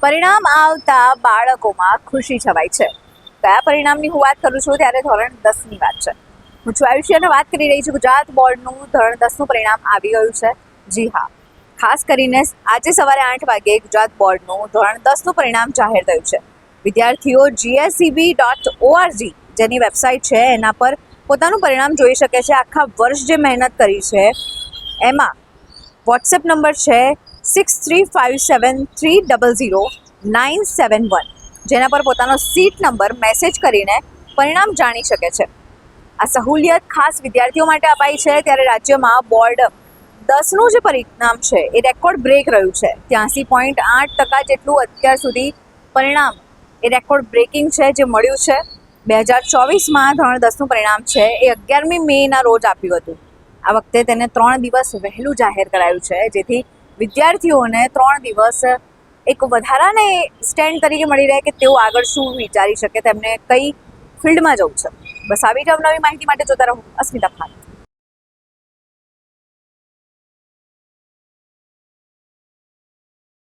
પરિણામ આવતા બાળકોમાં ખુશી છવાઈ છે. કયા પરિણામની હું વાત કરું છું ત્યારે ધોરણ 10ની વાત છે. હું છું આયુષી અને વાત કરી રહી છું ગુજરાત બોર્ડનું ધોરણ 10નું પરિણામ આવી ગયું છે. જી હા, ખાસ કરીને આજે સવારે 8 વાગે ગુજરાત બોર્ડનું ધોરણ 10નું પરિણામ જાહેર થયું છે. વિદ્યાર્થીઓ GSEB.org જેની વેબસાઇટ છે એના પર પોતાનું પરિણામ જોઈ શકે છે. આખા વર્ષ જે મહેનત કરી છે એમાં વોટ્સએપ નંબર છે 6357300971, જેના પર પોતાનો સીટ નંબર મેસેજ કરીને પરિણામ જાણી શકે છે. આ સહુલિયત ખાસ વિદ્યાર્થીઓ માટે અપાઈ છે. ત્યારે રાજ્યમાં બોર્ડ 10નું જે પરિણામ છે એ રેકોર્ડ બ્રેક રહ્યું છે. 83.8% જેટલું અત્યાર સુધી પરિણામ એ રેકોર્ડ બ્રેકિંગ છે જે મળ્યું છે. 2024માં ધોરણ 10નું પરિણામ છે એ 11મી મેના રોજ આપ્યું હતું. આ વખતે તેને 3 દિવસ વહેલું જાહેર કરાયું છે, જેથી વિદ્યાર્થીઓને 3 દિવસ એક વધારાને સ્ટેન્ડ તરીકે મળી રહે કે તેઓ આગળ શું વિચારી શકે, તેમને કઈ ફિલ્ડમાં જવું છે. બસ આવી જ નવી માહિતી માટે જોતા રહો અસ્મિતા ખાન.